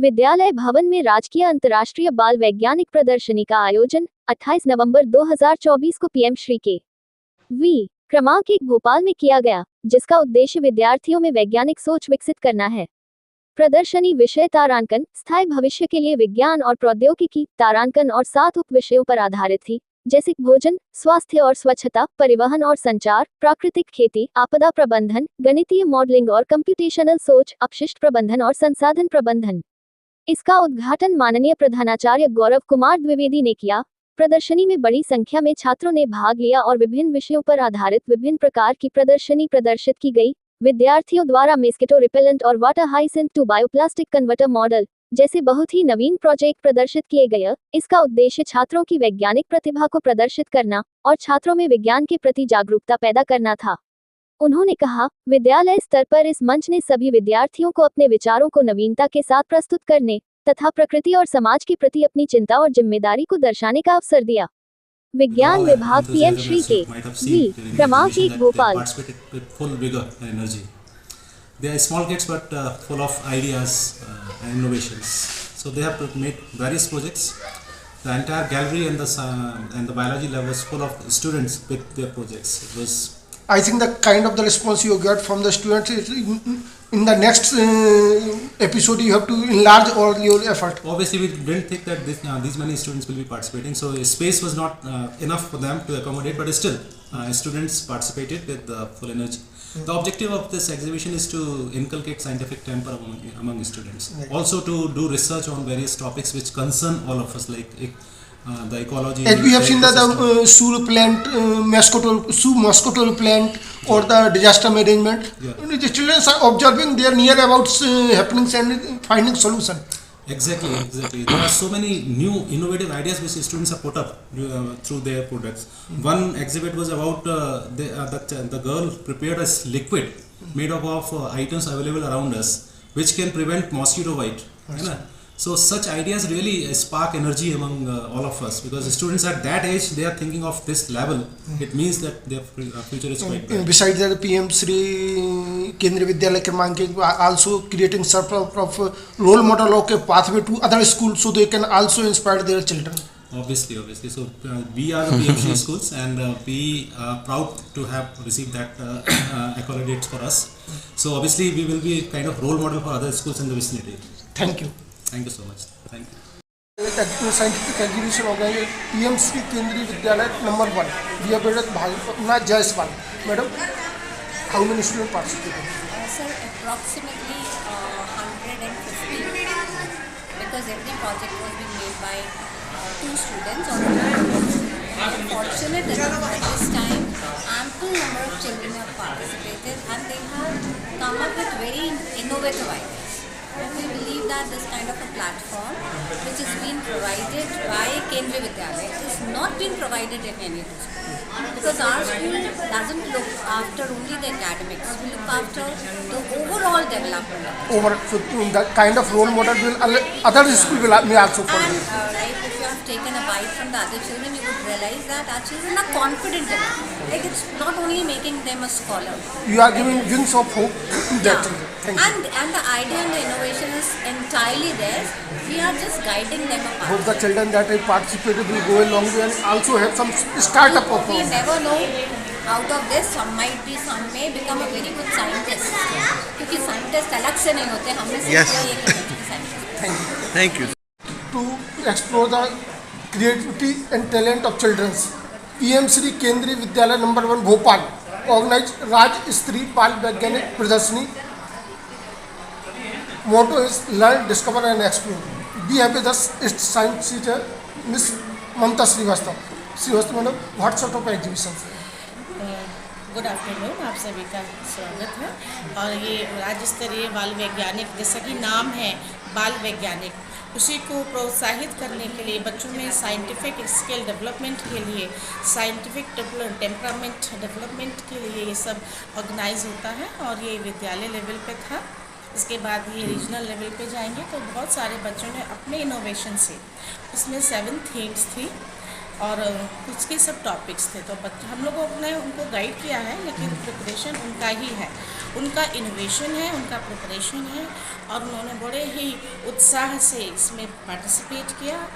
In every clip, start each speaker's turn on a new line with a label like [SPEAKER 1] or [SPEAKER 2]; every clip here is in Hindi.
[SPEAKER 1] विद्यालय भवन में राजकीय अंतर्राष्ट्रीय बाल वैज्ञानिक प्रदर्शनी का आयोजन 28 नवंबर 2024 को पीएम श्री के वी क्रमांक 1 भोपाल में किया गया, जिसका उद्देश्य विद्यार्थियों में वैज्ञानिक सोच विकसित करना है। प्रदर्शनी विषय तारांकन, स्थायी भविष्य के लिए विज्ञान और प्रौद्योगिकी, तारांकन और 7 उप विषयों पर आधारित थी, जैसे भोजन, स्वास्थ्य और स्वच्छता, परिवहन और संचार, प्राकृतिक खेती, आपदा प्रबंधन, गणितीय मॉडलिंग और कंप्यूटेशनल सोच, अपशिष्ट प्रबंधन और संसाधन प्रबंधन। इसका उद्घाटन माननीय प्रधानाचार्य गौरव कुमार द्विवेदी ने किया। प्रदर्शनी में बड़ी संख्या में छात्रों ने भाग लिया और विभिन्न विषयों पर आधारित विभिन्न प्रकार की प्रदर्शनी प्रदर्शित की गई। विद्यार्थियों द्वारा मस्कीटो रिपेलेंट और water hyacinth to bioplastic converter model जैसे बहुत ही नवीन प्रोजेक्ट प्रदर्शित किए गए। इसका उद्देश्य छात्रों की वैज्ञानिक प्रतिभा को प्रदर्शित करना और छात्रों में विज्ञान के प्रति जागरूकता पैदा करना था। उन्होंने कहा, विद्यालय स्तर पर इस मंच ने सभी विद्यार्थियों को अपने विचारों को नवीनता के साथ प्रस्तुत करने तथा प्रकृति और समाज के प्रति अपनी चिंता और जिम्मेदारी को दर्शाने का अवसर दिया। विज्ञान विभाग पीएम श्री के वी क्रमांक 1 Bhopal.
[SPEAKER 2] They are small kids but full of ideas and innovations. So they have made various projects. The entire gallery and the biology lab was full of students with their projects. It was.
[SPEAKER 3] I think the kind of the response you get from the students is in the next episode you have to enlarge all your effort.
[SPEAKER 2] Obviously, we didn't think that these many students will be participating, so space was not enough for them to accommodate. But still, students participated with full energy. The objective of this exhibition is to inculcate scientific temper among students. Right. Also to do research on various topics which concern all of us, like the ecology.
[SPEAKER 3] As we have seen that the soil plant, mosquito plant, or the disaster management. Yeah. The children are observing their nearabouts happenings and finding solution.
[SPEAKER 2] Exactly. There are so many new innovative ideas which students have put up through their products. One exhibit was about the girl prepared a liquid made up of items available around us, which can prevent mosquito bite. So such ideas really spark energy among all of us, because the students at that age, they are thinking of this level. It means that their future is quite bright.
[SPEAKER 3] Besides that, PM Shri Kendriya Vidyalaya क्रमांक 1 also creating sort of role model of a pathway to other schools, so they can also inspire their children.
[SPEAKER 2] Obviously. So we are the PMC schools, and we are proud to have received that accolades for us. So obviously we will be kind of role model for other schools in the vicinity.
[SPEAKER 3] Thank you.
[SPEAKER 2] Thank you so much. Thank you.
[SPEAKER 3] Scientific exhibition organized PM Shri Kendriya Vidyalaya number 1. We have heard Bhavna Jaiswal. Madam, how many students participated?
[SPEAKER 4] Sir, approximately 150, because every project was being made by 2 students on the I'm fortunate enough at this time ample number of children have participated and they have come up with very innovative ideas. And we believe that this kind of a platform which is being provided by Kendriya Vidyalaya is not being provided in any other school. Because our school doesn't look after only the academics, we look after the overall development.
[SPEAKER 3] So that kind of role model will other schools may also follow.
[SPEAKER 4] And right, if you have taken a bite from the other children, you would realize that our children are confident enough. Like it's not only making them a scholar.
[SPEAKER 3] You are giving wings of hope to that children.
[SPEAKER 4] And the idea and the innovation is entirely theirs. We are just guiding them apart.
[SPEAKER 3] Hope the children that have participated will go a long way and also have some startup of
[SPEAKER 4] We never know. Out of this, some may become a very good scientist. क्योंकि scientist अलग से नहीं होते, हमने सिर्फ ये scientist.
[SPEAKER 3] Thank you. To explore the creativity and talent of children, PM Shri Kendriya Vidyalaya number 1 Bhopal organized Raj Stri Bal Vaigyanik Pradarshani. Motto is learn, discover and explore. We have with us science teacher Miss Mamta Srivastava. Srivastava madam, what sort of exhibition?
[SPEAKER 5] Good afternoon, आप सभी का स्वागत है। और ये राज्य स्तरीय बाल वैज्ञानिक, जैसा कि नाम है बाल वैज्ञानिक, उसी को प्रोत्साहित करने के लिए बच्चों में साइंटिफिक स्किल डेवलपमेंट के लिए, साइंटिफिक टेम्परामेंट डेवलपमेंट के लिए ये सब ऑर्गेनाइज होता है। और ये विद्यालय लेवल पे था, इसके बाद ये रीजनल लेवल पे जाएंगे। तो बहुत सारे बच्चों ने अपने इनोवेशन से, उसमें 7 थीम्स थी और कुछ के सब टॉपिक्स थे। तो हम लोगों ने उनको गाइड किया है, लेकिन प्रिपरेशन उनका ही है। उनका इनोवेशन है, उनका प्रिपरेशन है और उन्होंने बड़े ही उत्साह से इसमें पार्टिसिपेट किया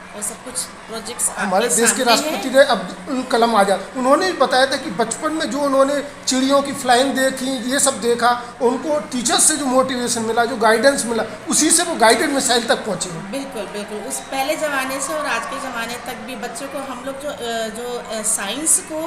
[SPEAKER 5] और सब कुछ प्रोजेक्ट्स
[SPEAKER 3] हमारे देश के राष्ट्रपति ने अब्दुल कलाम आजाद, उन्होंने भी बताया था कि बचपन में जो उन्होंने चिड़ियों की फ्लाइंग देखी, ये सब देखा, उनको टीचर्स से जो मोटिवेशन मिला, जो गाइडेंस मिला, उसी से वो गाइडेड मिसाइल तक पहुँचे।
[SPEAKER 5] बिल्कुल बिल्कुल, उस पहले ज़माने से और आज के ज़माने तक भी बच्चों को हम लोग जो साइंस को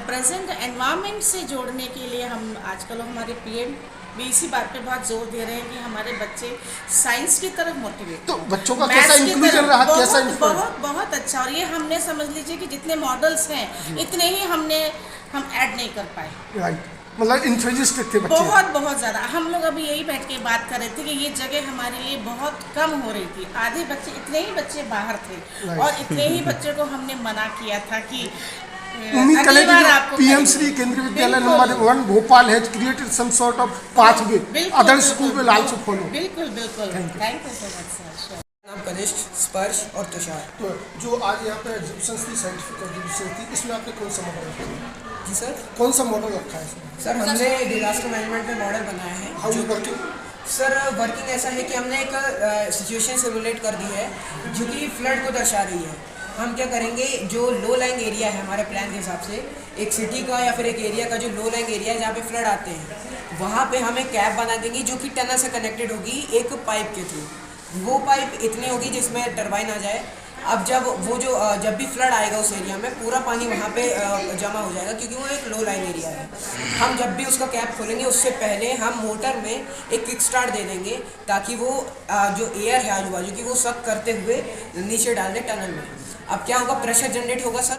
[SPEAKER 5] प्रेजेंट एनवायरनमेंट से जोड़ने के लिए हम आजकल हमारे पीएम भी इसी बात पे बहुत जोर दे रहे हैं कि हमारे बच्चे साइंस की तरफ मोटिवेट।
[SPEAKER 3] तो बच्चों का कैसा इंक्लूजन रहा, कैसा
[SPEAKER 5] बहुत बहुत अच्छा। और ये हमने समझ लीजिए कि जितने मॉडल्स हैं इतने ही हम ऐड नहीं कर पाए।
[SPEAKER 3] राइट, मतलब इन्फेजिस्टिक थे बच्चे,
[SPEAKER 5] बहुत ज़्यादा। हम लोग अभी यही बैठ के बात कर रहे थे कि ये जगह हमारे लिए बहुत कम हो रही थी। आधे बच्चे, इतने ही बच्चे बाहर थे और इतने ही बच्चों को हमने मना किया था कि
[SPEAKER 3] उम्मीद करें कि PM Shri Kendriya Vidyalaya number 1 Bhopal has created some sort of pathway, other school will also follow.
[SPEAKER 5] बिल्कुल बिल्कुल, thank you so much sir.
[SPEAKER 6] नाम कनिष्क, स्पर्श और तुषार।
[SPEAKER 3] तो जो आज यहाँ पे एग्जीबिशन थी, साइंटिफिक एग्जीबिशन थी, इसमें आपने कौन सा मॉडल रखा है?
[SPEAKER 6] जी सर।
[SPEAKER 3] कौन सा मॉडल रखा है इसमें?
[SPEAKER 6] सर हमने डिजास्टर मैनेजमेंट में मॉडल बनाया है।
[SPEAKER 3] How is working?
[SPEAKER 6] Sir working ऐसा है कि हमने एक सिचुएशन सिमुलेट कर दी है जो कि फ्लड को दर्शा रही है। हम क्या करेंगे, जो लो लाइंग एरिया है हमारे प्लान के हिसाब से, एक सिटी का या फिर एक एरिया का जो लो लाइंग एरिया है जहाँ पे फ्लड आते हैं, वहाँ पे हम एक कैप बना देंगे जो कि टनल से कनेक्टेड होगी एक पाइप के थ्रू। वो पाइप इतनी होगी जिसमें टरबाइन आ जाए। अब जब भी फ्लड आएगा उस एरिया में, पूरा पानी वहाँ पे जमा हो जाएगा क्योंकि वो एक लो लाइन एरिया है। हम जब भी उसका कैप खोलेंगे उससे पहले हम मोटर में एक किक स्टार्ट दे देंगे ताकि वो जो एयर है आजू बाजू की वो सक करते हुए नीचे डाल दें टनल में। अब क्या होगा, प्रेशर जनरेट होगा सर।